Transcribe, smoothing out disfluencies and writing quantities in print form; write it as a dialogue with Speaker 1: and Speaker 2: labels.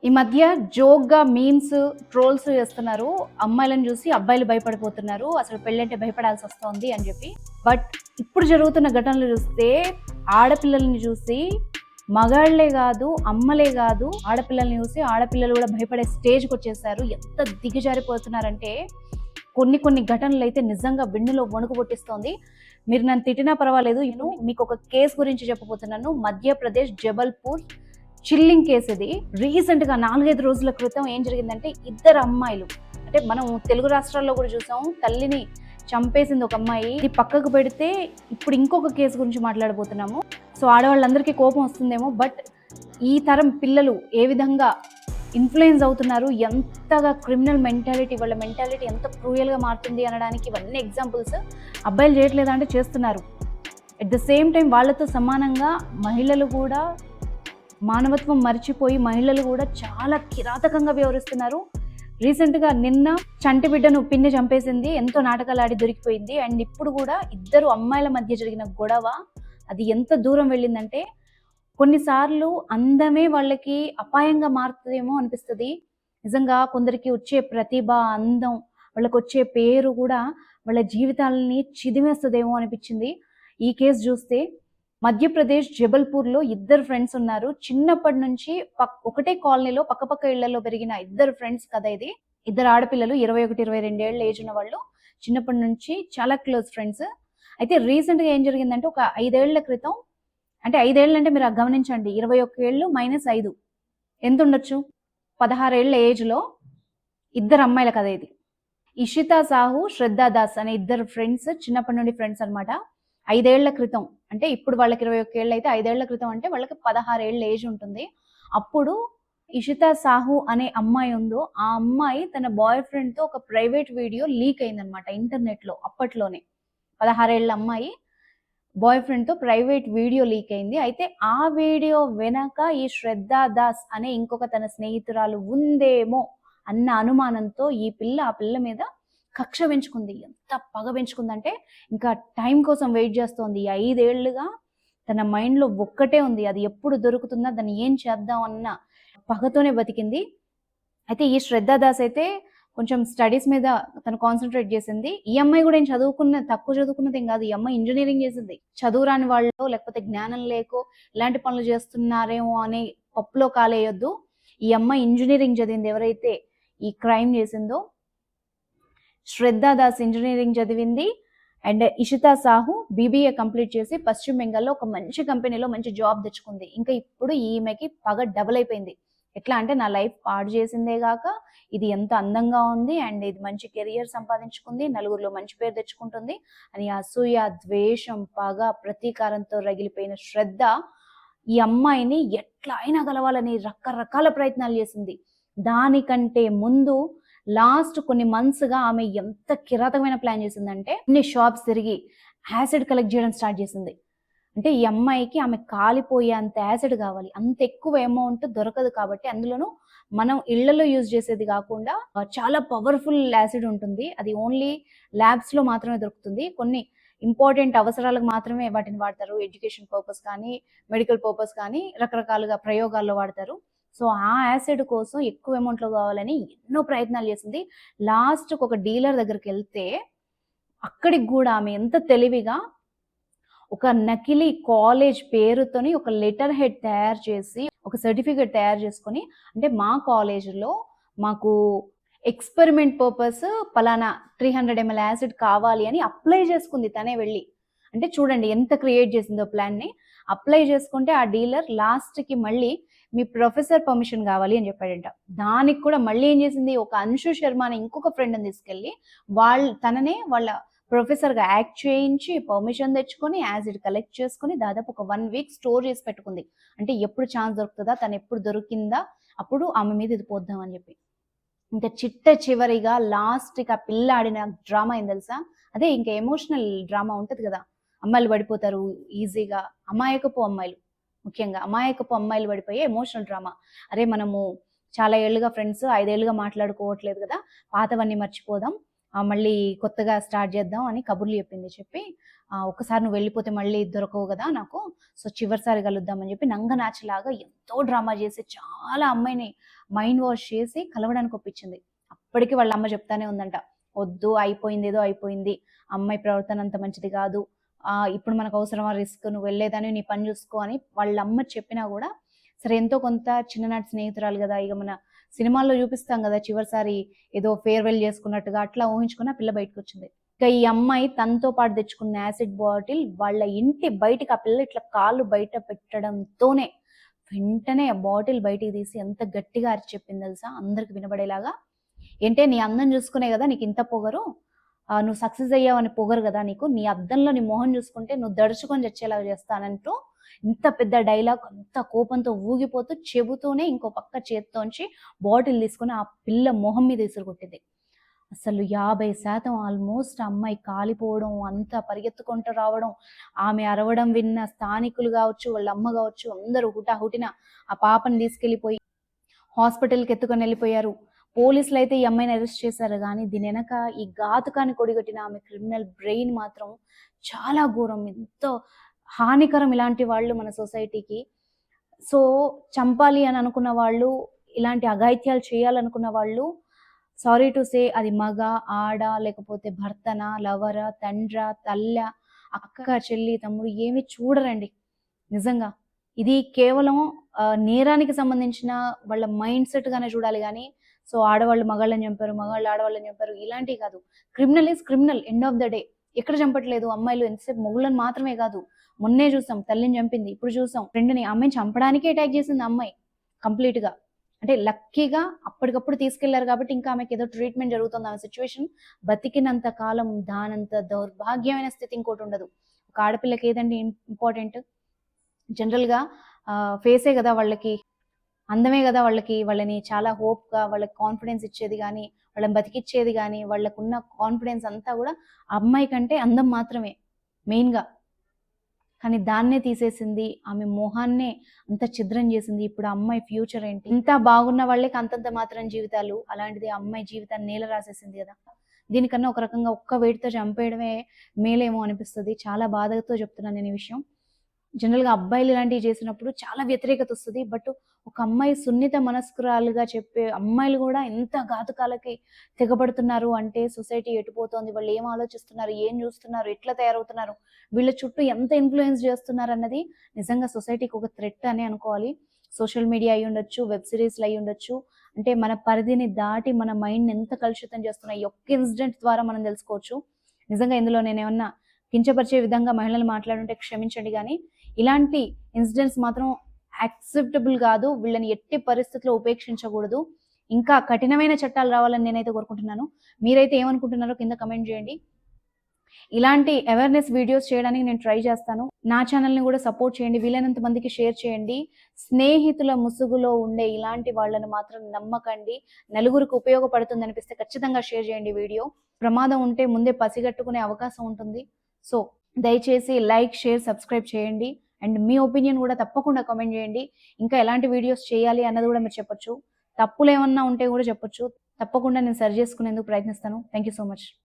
Speaker 1: ఈ మధ్య జోక్‌గా మీమ్స్, ట్రోల్స్ చేస్తున్నారు. అమ్మాయిలను చూసి అబ్బాయిలు భయపడిపోతున్నారు. అసలు పెళ్ళంటే భయపడాల్సొస్తోంది అని చెప్పి. బట్ ఇప్పుడు జరుగుతున్న ఘటనలు చూస్తే ఆడపిల్లల్ని చూసి మగాళ్ళే గాదు, అమ్మలే గాదు, ఆడపిల్లల్ని చూసి ఆడపిల్లలు కూడా భయపడే స్టేజ్‌కొచ్చేసారు. ఎంత దిగజారిపోతున్నారంటే కొన్ని ఘటనలైతే నిజంగా వెన్నులో వణుకు పుట్టిస్తోంది. మీరు నన్ను తిట్టినా పర్వాలేదు. మీకొక కేస్ గురించి చెప్పబోతున్నాను. మధ్యప్రదేశ్ జబల్పూర్ చిల్లింగ్ కేసు ఇది. రీసెంట్‌గా 4, 5 రోజుల క్రితం ఏం జరిగిందంటే ఇద్దరు అమ్మాయిలు, అంటే మనం తెలుగు రాష్ట్రాల్లో కూడా చూసాం, తల్లిని చంపేసింది ఒక అమ్మాయి. ఇది పక్కకు పెడితే ఇప్పుడు ఇంకొక కేసు గురించి మాట్లాడబోతున్నాము. సో ఆడవాళ్ళందరికీ కోపం వస్తుందేమో, బట్ ఈ తరం పిల్లలు ఏ విధంగా ఇన్ఫ్లుయెన్స్ అవుతున్నారు, ఎంతగా క్రిమినల్ మెంటాలిటీ, వాళ్ళ మెంటాలిటీ ఎంత క్రూయల్గా మారుతుంది అనడానికి ఇవన్నీ ఎగ్జాంపుల్స్. అబ్బాయిలు చేయట్లేదా అంటే చేస్తున్నారు. అట్ ద సేమ్ టైం వాళ్ళతో సమానంగా మహిళలు కూడా మానవత్వం మర్చిపోయి మహిళలు కూడా చాలా కిరాతకంగా వ్యవహరిస్తున్నారు. రీసెంట్గా నిన్న చంటి బిడ్డను పిన్ని చంపేసింది, ఎంతో నాటకాలు ఆడి దొరికిపోయింది. అండ్ ఇప్పుడు కూడా ఇద్దరు అమ్మాయిల మధ్య జరిగిన గొడవ అది ఎంత దూరం వెళ్ళిందంటే కొన్నిసార్లు అందమే వాళ్ళకి అపాయంగా మారుతుందేమో అనిపిస్తుంది. నిజంగా కొందరికి వచ్చే ప్రతిభ, అందం, వాళ్ళకి వచ్చే పేరు కూడా వాళ్ళ జీవితాలని చిదిమేస్తుందేమో అనిపించింది ఈ కేసు చూస్తే. మధ్యప్రదేశ్ జబల్పూర్లో ఇద్దరు ఫ్రెండ్స్ ఉన్నారు. చిన్నప్పటి నుంచి ఒకటే కాలనీలో పక్కపక్క ఇళ్లలో పెరిగిన ఇద్దరు ఫ్రెండ్స్ కథ ఇది. ఇద్దరు ఆడపిల్లలు 21, 22 ఏళ్ల ఏజ్ ఉన్న వాళ్ళు, చిన్నప్పటి నుంచి చాలా క్లోజ్ ఫ్రెండ్స్. అయితే రీసెంట్గా ఏం జరిగిందంటే ఒక 5 ఏళ్ల క్రితం, అంటే 5 ఏళ్ళు అంటే మీరు గమనించండి, 21 ఏళ్ళు మైనస్ 5 ఎంత ఉండొచ్చు, 16 ఏళ్ల ఏజ్లో ఇద్దరు అమ్మాయిల కథ ఇది. ఇషితా సాహు, శ్రద్ధా దాస్ అనే ఇద్దరు ఫ్రెండ్స్, చిన్నప్పటి నుండి ఫ్రెండ్స్ అనమాట. 5 ఏళ్ల క్రితం, అంటే ఇప్పుడు వాళ్ళకి 21 ఏళ్ళు అయితే 5 ఏళ్ల క్రితం అంటే వాళ్ళకి 16 ఏళ్ల ఏజ్ ఉంటుంది. అప్పుడు ఇషితా సాహు అనే అమ్మాయి ఉందో, ఆ అమ్మాయి తన బాయ్ ఫ్రెండ్తో ఒక ప్రైవేట్ వీడియో లీక్ అయిందనమాట ఇంటర్నెట్లో. అప్పట్లోనే 16 ఏళ్ల అమ్మాయి బాయ్ ఫ్రెండ్తో ప్రైవేట్ వీడియో లీక్ అయింది. అయితే ఆ వీడియో వెనక ఈ శ్రద్ధా దాస్ అనే ఇంకొక తన స్నేహితురాలు ఉందేమో అన్న అనుమానంతో ఈ పిల్ల ఆ పిల్ల మీద కక్ష పెంచుకుంది. ఎంత పగ పెంచుకుందంటే ఇంకా టైం కోసం వెయిట్ చేస్తోంది. 5 ఏళ్లుగా తన మైండ్లో ఒక్కటే ఉంది, అది ఎప్పుడు దొరుకుతుందా, దాన్ని ఏం చేద్దాం అన్న పగతోనే బతికింది. అయితే ఈ శ్రద్ధా దాస్ అయితే కొంచెం స్టడీస్ మీద తను కాన్సన్ట్రేట్ చేసింది. ఈ అమ్మాయి కూడా ఏం తక్కువ చదువుకున్నది ఏం కాదు. ఈ అమ్మాయి ఇంజనీరింగ్ చేసింది. చదువు రాని వాళ్ళు లేకపోతే జ్ఞానం లేకో ఇలాంటి పనులు చేస్తున్నారేమో అనే పప్పులో కాలేయొద్దు. ఈ అమ్మాయి ఇంజనీరింగ్ చదివింది. ఎవరైతే ఈ క్రైమ్ చేసిందో శ్రద్ధా దాస్ ఇంజనీరింగ్ చదివింది. And Ishita Sahu BBA complete చేసి పశ్చిమ బెంగాల్లో ఒక మంచి కంపెనీలో మంచి జాబ్ తెచ్చుకుంది. ఇంకా ఇప్పుడు ఈమెకి పగ డబుల్ అయిపోయింది. ఎట్లా అంటే నా లైఫ్ పాడు చేసిందే గాక ఇది ఎంత అందంగా ఉంది అండ్ ఇది మంచి కెరియర్ సంపాదించుకుంది, నలుగురిలో మంచి పేరు తెచ్చుకుంటుంది అని అసూయ, ద్వేషం, పగ, ప్రతీకారంతో రగిలిపోయిన శ్రద్ధ ఈ అమ్మాయిని ఎట్లా అయినా గలవాలని రకరకాల ప్రయత్నాలు చేసింది. దానికంటే ముందు లాస్ట్ కొన్ని మంత్స్గా ఆమె ఎంత కిరాతకమైన ప్లాన్ చేసిందంటే కొన్ని షాప్స్ తిరిగి యాసిడ్ కలెక్ట్ చేయడం స్టార్ట్ చేసింది. అంటే ఈ అమ్మాయికి ఆమె కాలిపోయే అంత యాసిడ్ కావాలి. అంత ఎక్కువ అమౌంట్ దొరకదు కాబట్టి, అందులోనూ మనం ఇళ్లలో యూజ్ చేసేది కాకుండా చాలా పవర్ఫుల్ యాసిడ్ ఉంటుంది. అది ఓన్లీ ల్యాబ్స్లో మాత్రమే దొరుకుతుంది. కొన్ని ఇంపార్టెంట్ అవసరాలకు మాత్రమే వాటిని వాడతారు. ఎడ్యుకేషన్ పర్పస్ కానీ, మెడికల్ పర్పస్ కానీ రకరకాలుగా ప్రయోగాల్లో వాడతారు. సో ఆ యాసిడ్ కోసం ఎక్కువ అమౌంట్లో కావాలని ఎన్నో ప్రయత్నాలు చేసింది. లాస్ట్కి ఒక డీలర్ దగ్గరికి వెళ్తే అక్కడికి కూడా ఆమె ఎంత తెలివిగా ఒక నకిలీ కాలేజ్ పేరుతోని ఒక లెటర్ హెడ్ తయారు చేసి ఒక సర్టిఫికేట్ తయారు చేసుకొని, అంటే మా కాలేజీలో మాకు ఎక్స్పెరిమెంట్ పర్పస్ పలానా 300 ml యాసిడ్ కావాలి అని అప్లై చేసుకుంది తనే వెళ్ళి. అంటే చూడండి ఎంత క్రియేట్ చేసిందో ప్లాన్ని. అప్లై చేసుకుంటే ఆ డీలర్ లాస్ట్కి మళ్ళీ మీ ప్రొఫెసర్ పర్మిషన్ కావాలి అని చెప్పాడంట. దానికి కూడా మళ్ళీ ఏం చేసింది, ఒక అంశు శర్మ అని ఇంకొక ఫ్రెండ్ని తీసుకెళ్ళి తననే వాళ్ళ ప్రొఫెసర్గా యాక్ట్ చేయించి పర్మిషన్ తెచ్చుకొని యాసిడ్ కలెక్ట్ చేసుకొని దాదాపు ఒక 1 వీక్ స్టోర్ చేసి పెట్టుకుంది. అంటే ఎప్పుడు ఛాన్స్ దొరుకుతుందా, తను ఎప్పుడు దొరికిందా అప్పుడు ఆమె మీద ఇది పోద్దామని చెప్పి. ఇంకా చివరిగా లాస్ట్కి ఆ పిల్ల ఆడిన డ్రామా ఏం తెలుసా, అదే ఇంకా ఎమోషనల్ డ్రామా ఉంటుంది కదా, అమ్మాయిలు పడిపోతారు ఈజీగా, అమాయకపు అమ్మాయిలు, ముఖ్యంగా అమాయకపు అమ్మాయిలు పడిపోయే ఎమోషనల్ డ్రామా. అరే మనము చాలా ఏళ్ళుగా ఫ్రెండ్స్ 5 ఏళ్ళుగా మాట్లాడుకోవట్లేదు కదా, పాతవన్నీ మర్చిపోదాం, మళ్ళీ కొత్తగా స్టార్ట్ చేద్దాం అని కబుర్లు చెప్పింది. చెప్పి ఒక్కసారి నువ్వు వెళ్ళిపోతే మళ్ళీ దొరకవు కదా నాకు, సో చివరిసారి కలుద్దాం అని చెప్పి నంగనాచిలాగా ఎంతో డ్రామా చేసి చాలా అమ్మాయిని మైండ్ వాష్ చేసి కలవడానికి ఒప్పించింది. అప్పటికి వాళ్ళ అమ్మ చెప్తానే ఉందంట, వద్దు అయిపోయింది, ఏదో అయిపోయింది, అమ్మాయి ప్రవర్తన అంత మంచిది కాదు, ఇప్పుడు మనకు అవసరమా రిస్క్, నువ్వు వెళ్ళేదాన్ని నీ పని చూసుకో అని వాళ్ళ అమ్మ చెప్పినా కూడా సరే ఎంతో కొంత చిన్ననాటి స్నేహితురాలు కదా, ఇక మన సినిమాల్లో చూపిస్తాం కదా చివరిసారి ఏదో ఫేర్వెల్ చేసుకున్నట్టుగా, అట్లా ఊహించుకున్న పిల్ల బయటకు వచ్చింది. ఇక ఈ అమ్మాయి తనతో పాటు తెచ్చుకున్న యాసిడ్ బాటిల్ వాళ్ళ ఇంటి బయటికి ఆ పిల్ల ఇట్లా కాళ్ళు బయట పెట్టడంతోనే వెంటనే ఆ బాటిల్ బయటికి తీసి ఎంత గట్టిగా అరిచి చెప్పింది తెలుసా, అందరికి వినబడేలాగా, ఏంటే నీ అందం చూసుకునే కదా నీకు ఇంత పొగరు, నువ్వు సక్సెస్ అయ్యావని పొగరు కదా నీకు, నీ అద్దంలో నీ మొహం చూసుకుంటే నువ్వు దడుచుకొని చచ్చేలాగా చేస్తానంటూ ఇంత పెద్ద డైలాగ్ అంత కోపంతో ఊగిపోతూ చెబుతూనే ఇంకో పక్క చేత్తోంచి బాటిల్ తీసుకుని ఆ పిల్ల మొహం మీద విసురు కొట్టింది. అసలు 50% ఆల్మోస్ట్ అమ్మాయి కాలిపోవడం, అంతా పరిగెత్తుకుంటూ రావడం, ఆమె అరవడం విన్న స్థానికులు కావచ్చు, వాళ్ళ అమ్మ కావచ్చు, అందరూ హుటాహుటిన ఆ పాపని తీసుకెళ్ళిపోయి హాస్పిటల్కి ఎత్తుకొని వెళ్ళిపోయారు. పోలీసులు అయితే ఈ అమ్మాయిని అరెస్ట్ చేశారు, కానీ దీని వెనక ఈ ఘాతుకాన్ని కొడిగట్టిన ఆమె క్రిమినల్ బ్రెయిన్ మాత్రం చాలా ఘోరం, ఎంతో హానికరం ఇలాంటి వాళ్ళు మన సొసైటీకి. సో చంపాలి అని అనుకున్న వాళ్ళు, ఇలాంటి అఘాయిత్యాలు చేయాలనుకున్న వాళ్ళు, సారీ టు సే, అది మగ ఆడ లేకపోతే భర్తన లవర తండ్ర తల్ల అక్క చెల్లి తమ్ముడు ఏమి చూడరండి నిజంగా. ఇది కేవలం నేరానికి సంబంధించిన వాళ్ళ మైండ్ సెట్ గానే చూడాలి కానీ, సో ఆడవాళ్ళు మగాళ్ళని చంపారు, మగాళ్ళు ఆడవాళ్ళని చంపారు ఇలాంటివి కాదు. Criminal is criminal, end of the day. ఎక్కడ చంపట్లేదు అమ్మాయిలు, ఎంతసేపు మొగుళ్ళని మాత్రమే కాదు, మొన్నే చూసాం తల్లిని చంపింది, ఇప్పుడు చూసాం ఫ్రెండ్ని, అమ్మాయిని చంపడానికే అటాక్ చేసింది అమ్మాయి కంప్లీట్ గా. అంటే లక్కీగా అప్పటికప్పుడు తీసుకెళ్లారు కాబట్టి ఇంకా ఆమెకి ఏదో ట్రీట్మెంట్ జరుగుతుంది, ఆమె సిచ్యువేషన్ బతికినంత కాలం దానంత దౌర్భాగ్యమైన స్థితి ఇంకోటి ఉండదు. ఒక ఆడపిల్లకి ఏదండి ఇంపార్టెంట్, జనరల్గా ఫేసే కదా వాళ్ళకి, అందమే కదా వాళ్ళకి, వాళ్ళని చాలా హోప్గా వాళ్ళకి కాన్ఫిడెన్స్ ఇచ్చేది కానీ, వాళ్ళని బతికిచ్చేది కానీ, వాళ్ళకున్న కాన్ఫిడెన్స్ అంతా కూడా అమ్మాయి కంటే అందం మాత్రమే మెయిన్గా. కానీ దాన్నే తీసేసింది, ఆమె మొహాన్నే అంత ఛిద్రం చేసింది. ఇప్పుడు ఆ అమ్మాయి ఫ్యూచర్ ఏంటి? ఇంత బాగున్న వాళ్ళకి అంతంత మాత్రం జీవితాలు, అలాంటిది అమ్మాయి జీవితాన్ని నేల రాసేసింది కదా. దీనికన్నా ఒక రకంగా ఒక్క వేడితో చంపేయడమే మేలేమో అనిపిస్తుంది. చాలా బాధతో చెప్తున్నాను నేను ఈ విషయం. జనరల్గా అబ్బాయిలు ఇలాంటివి చేసినప్పుడు చాలా వ్యతిరేకత వస్తుంది, బట్ ఒక అమ్మాయి సున్నిత మనస్కురాలుగా చెప్పే అమ్మాయిలు కూడా ఎంత ఘాతుకాలకి తెగబడుతున్నారు అంటే సొసైటీ ఎటుపోతోంది, వాళ్ళు ఏం ఆలోచిస్తున్నారు, ఏం చూస్తున్నారు, ఎట్లా తయారవుతున్నారు, వీళ్ళ చుట్టూ ఎంత ఇన్ఫ్లుయెన్స్ చేస్తున్నారు అన్నది నిజంగా సొసైటీకి ఒక థ్రెట్ అని అనుకోవాలి. సోషల్ మీడియా అయి ఉండొచ్చు, వెబ్ సిరీస్లు అయి ఉండొచ్చు, అంటే మన పరిధిని దాటి మన మైండ్ని ఎంత కలుషితం చేస్తున్నాయి ఈ ఒక్క ఇన్సిడెంట్ ద్వారా మనం తెలుసుకోవచ్చు. నిజంగా ఇందులో నేను ఏమన్నా కించపరిచే విధంగా మహిళలు మాట్లాడుంటే క్షమించండి, కానీ ఇలాంటి ఇన్సిడెంట్స్ మాత్రం యాక్సెప్టబుల్ కాదు. వీళ్ళని ఎట్టి పరిస్థితుల్లో ఉపేక్షించకూడదు. ఇంకా కఠినమైన చట్టాలు రావాలని నేనైతే కోరుకుంటున్నాను. మీరైతే ఏమనుకుంటున్నారో కింద కమెంట్ చేయండి. ఇలాంటి అవేర్నెస్ వీడియోస్ చేయడానికి నేను ట్రై చేస్తాను. నా ఛానల్ని కూడా సపోర్ట్ చేయండి, వీలైనంత మందికి షేర్ చేయండి. స్నేహితుల ముసుగులో ఉండే ఇలాంటి వాళ్ళను మాత్రం నమ్మకండి. నలుగురికి ఉపయోగపడుతుంది అనిపిస్తే ఖచ్చితంగా షేర్ చేయండి వీడియో. ప్రమాదం ఉంటే ముందే పసిగట్టుకునే అవకాశం ఉంటుంది. సో దయచేసి లైక్, షేర్, సబ్స్క్రైబ్ చేయండి. అండ్ మీ ఒపీనియన్ కూడా తప్పకుండా కామెంట్ చేయండి. ఇంకా ఎలాంటి వీడియోస్ చేయాలి అన్నది కూడా మీరు చెప్పొచ్చు. తప్పులు ఏమన్నా ఉంటే కూడా చెప్పొచ్చు. తప్పకుండా నేను సరి చేసుకునేందుకు ప్రయత్నిస్తాను. Thank you so much.